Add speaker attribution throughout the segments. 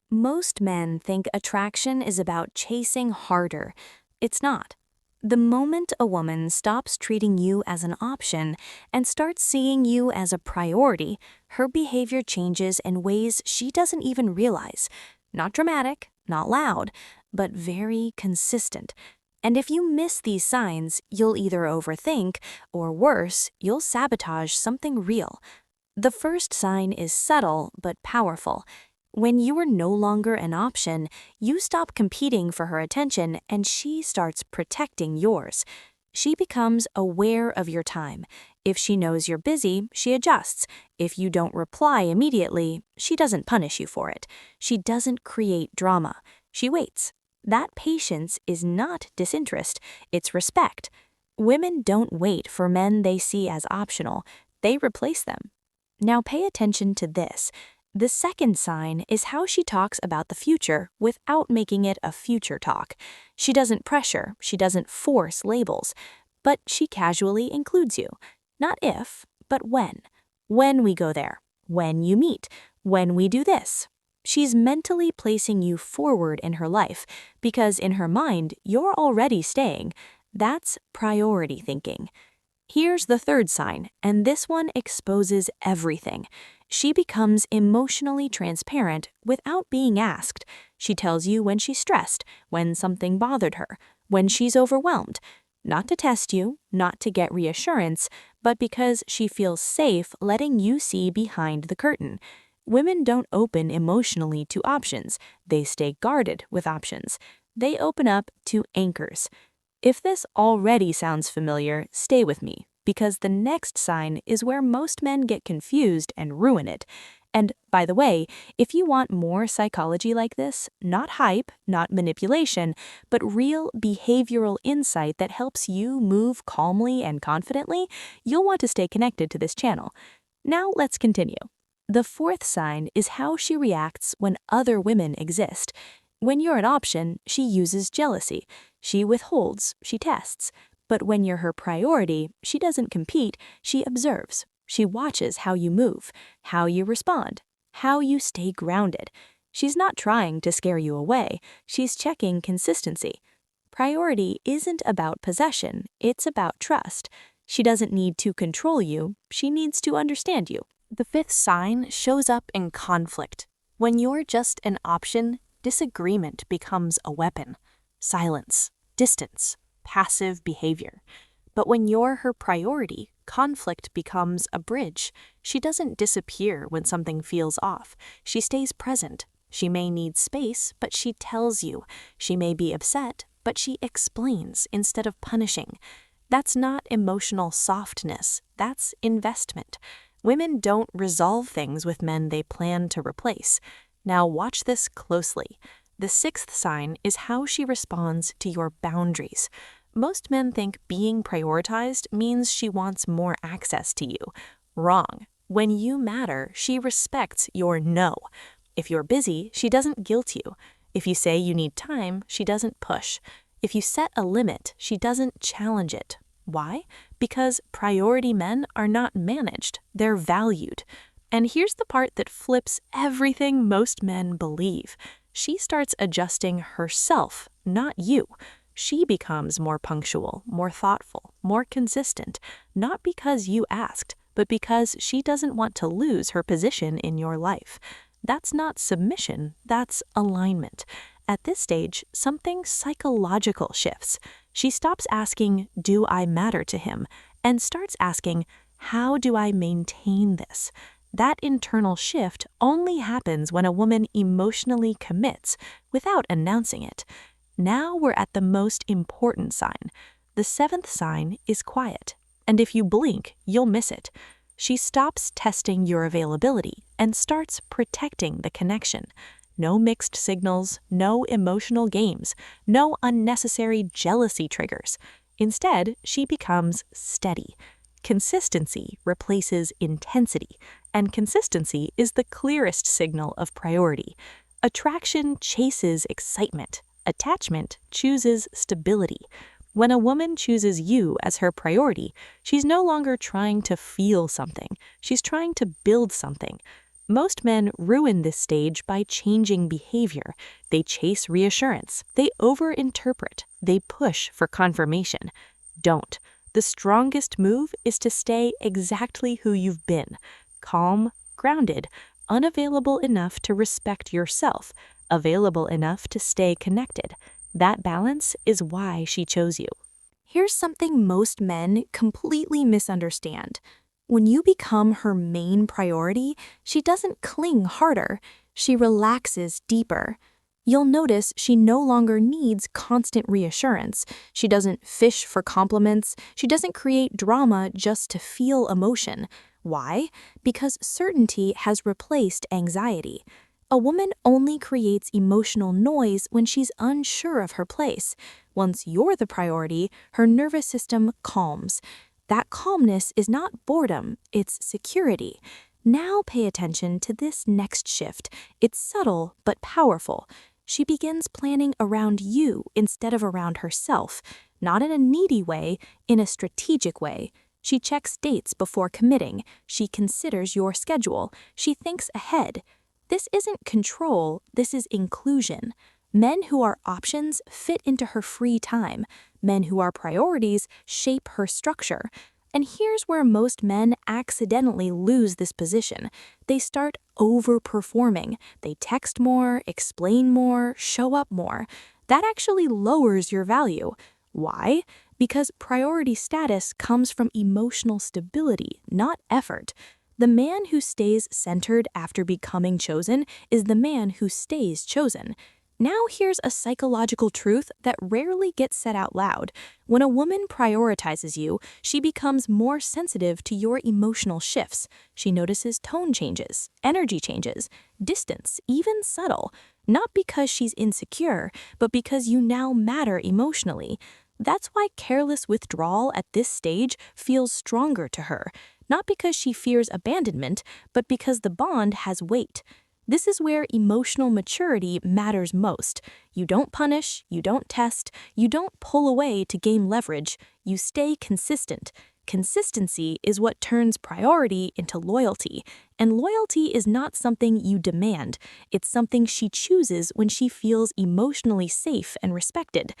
Speaker 1: Most men think attraction is about chasing harder. It's not. The moment a woman stops treating you as an option and starts seeing you as a priority, her behavior changes in ways she doesn't even realize. Not dramatic, not loud, but very consistent. And if you miss these signs, you'll either overthink, or worse, you'll sabotage something real. The first sign is subtle but powerful. When you are no longer an option, you stop competing for her attention and she starts protecting yours. She becomes aware of your time. If she knows you're busy, she adjusts. If you don't reply immediately, she doesn't punish you for it. She doesn't create drama. She waits. That patience is not disinterest, it's respect. Women don't wait for men they see as optional, they replace them. Now pay attention to this. The second sign is how she talks about the future without making it a future talk. She doesn't pressure, she doesn't force labels, but she casually includes you. Not if, but when. When we go there, when you meet, when we do this. She's mentally placing you forward in her life because in her mind, you're already staying. That's priority thinking. Here's the third sign, and this one exposes everything. She becomes emotionally transparent without being asked. She tells you when she's stressed, when something bothered her, when she's overwhelmed. Not to test you, not to get reassurance, but because she feels safe letting you see behind the curtain. Women don't open emotionally to options. They stay guarded with options. They open up to anchors. If this already sounds familiar, stay with me, because the next sign is where most men get confused and ruin it. And by the way, if you want more psychology like this, not hype, not manipulation, but real behavioral insight that helps you move calmly and confidently, you'll want to stay connected to this channel. Now let's continue. The fourth sign is how she reacts when other women exist. When you're an option, she uses jealousy. She withholds, she tests. But when you're her priority, she doesn't compete, she observes. She watches how you move, how you respond, how you stay grounded. She's not trying to scare you away, she's checking consistency. Priority isn't about possession, it's about trust. She doesn't need to control you, she needs to understand you. The fifth sign shows up in conflict. When you're just an option, disagreement becomes a weapon. Silence, distance, passive behavior. But when you're her priority, conflict becomes a bridge. She doesn't disappear when something feels off. She stays present. She may need space, but she tells you. She may be upset, but she explains instead of punishing. That's not emotional softness, that's investment. Women don't resolve things with men they plan to replace. Now watch this closely. The sixth sign is how she responds to your boundaries. Most men think being prioritized means she wants more access to you. Wrong. When you matter, she respects your no. If you're busy, she doesn't guilt you. If you say you need time, she doesn't push. If you set a limit, she doesn't challenge it. Why? Because priority men are not managed, they're valued. And here's the part that flips everything most men believe. She starts adjusting herself, not you. She becomes more punctual, more thoughtful, more consistent, not because you asked, but because she doesn't want to lose her position in your life. That's not submission, that's alignment. At this stage, something psychological shifts. She stops asking, "Do I matter to him?" and starts asking, "How do I maintain this?" That internal shift only happens when a woman emotionally commits without announcing it. Now we're at the most important sign. The seventh sign is quiet, and if you blink, you'll miss it. She stops testing your availability and starts protecting the connection. No mixed signals, no emotional games, no unnecessary jealousy triggers. Instead, she becomes steady. Consistency replaces intensity, and consistency is the clearest signal of priority. Attraction chases excitement. Attachment chooses stability. When a woman chooses you as her priority, she's no longer trying to feel something. She's trying to build something. Most men ruin this stage by changing behavior. They chase reassurance. They overinterpret. They push for confirmation. Don't. The strongest move is to stay exactly who you've been. Calm, grounded, unavailable enough to respect yourself, available enough to stay connected. That balance is why she chose you. Here's something most men completely misunderstand. When you become her main priority, she doesn't cling harder, she relaxes deeper. You'll notice she no longer needs constant reassurance. She doesn't fish for compliments. She doesn't create drama just to feel emotion. Why? Because certainty has replaced anxiety. A woman only creates emotional noise when she's unsure of her place. Once you're the priority, her nervous system calms. That calmness is not boredom, it's security. Now pay attention to this next shift. It's subtle but powerful. She begins planning around you instead of around herself, not in a needy way, in a strategic way. She checks dates before committing. She considers your schedule. She thinks ahead. This isn't control, this is inclusion. Men who are options fit into her free time. Men who are priorities shape her structure. And here's where most men accidentally lose this position. They start overperforming. They text more, explain more, show up more. That actually lowers your value. Why? Because priority status comes from emotional stability, not effort. The man who stays centered after becoming chosen is the man who stays chosen. Now here's a psychological truth that rarely gets said out loud. When a woman prioritizes you, she becomes more sensitive to your emotional shifts. She notices tone changes, energy changes, distance, even subtle. Not because she's insecure, but because you now matter emotionally. That's why careless withdrawal at this stage feels stronger to her. Not because she fears abandonment, but because the bond has weight. This is where emotional maturity matters most. You don't punish, you don't test, you don't pull away to gain leverage, you stay consistent. Consistency is what turns priority into loyalty, and loyalty is not something you demand. It's something she chooses when she feels emotionally safe and respected.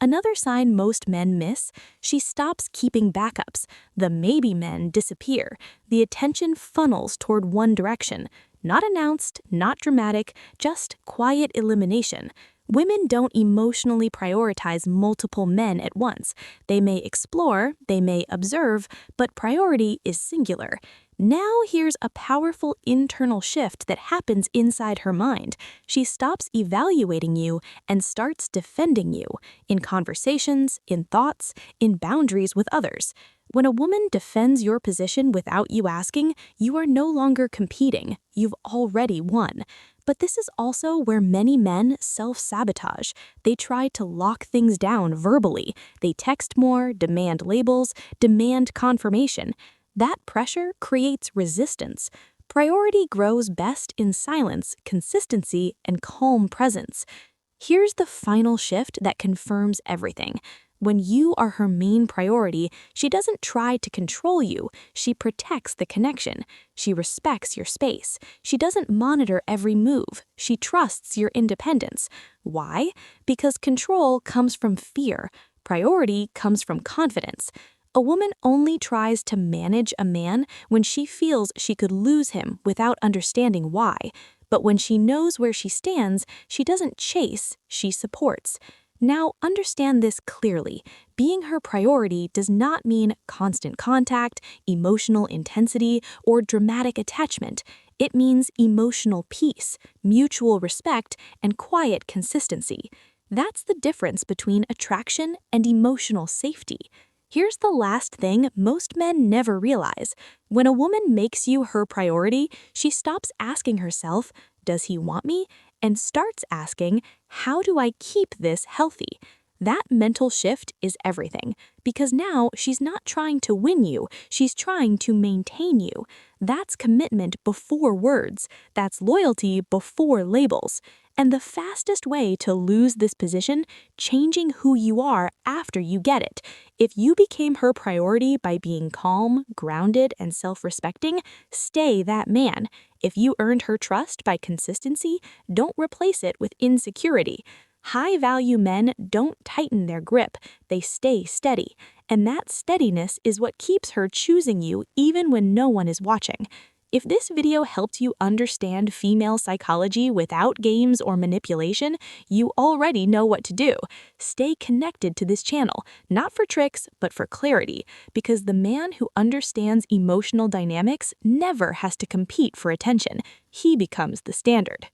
Speaker 1: Another sign most men miss, she stops keeping backups. The maybe men disappear. The attention funnels toward one direction. Not announced, not dramatic, just quiet elimination. Women don't emotionally prioritize multiple men at once. They may explore, they may observe, but priority is singular. Now here's a powerful internal shift that happens inside her mind. She stops evaluating you and starts defending you in conversations, in thoughts, in boundaries with others. When a woman defends your position without you asking, you are no longer competing. You've already won. But this is also where many men self-sabotage. They try to lock things down verbally. They text more, demand labels, demand confirmation. That pressure creates resistance. Priority grows best in silence, consistency, and calm presence. Here's the final shift that confirms everything. When you are her main priority, she doesn't try to control you. She protects the connection. She respects your space. She doesn't monitor every move. She trusts your independence. Why? Because control comes from fear. Priority comes from confidence. A woman only tries to manage a man when she feels she could lose him without understanding why. But when she knows where she stands, she doesn't chase, she supports. Now, understand this clearly. Being her priority does not mean constant contact, emotional intensity, or dramatic attachment. It means emotional peace, mutual respect, and quiet consistency. That's the difference between attraction and emotional safety. Here's the last thing most men never realize. When a woman makes you her priority, she stops asking herself, "Does he want me?" and starts asking, "How do I keep this healthy?" That mental shift is everything, because now she's not trying to win you, she's trying to maintain you. That's commitment before words. That's loyalty before labels. And the fastest way to lose this position, changing who you are after you get it. If you became her priority by being calm, grounded, and self-respecting, stay that man. If you earned her trust by consistency, don't replace it with insecurity. High-value men don't tighten their grip, they stay steady, and that steadiness is what keeps her choosing you even when no one is watching. If this video helped you understand female psychology without games or manipulation, you already know what to do. Stay connected to this channel, not for tricks, but for clarity, because the man who understands emotional dynamics never has to compete for attention. He becomes the standard.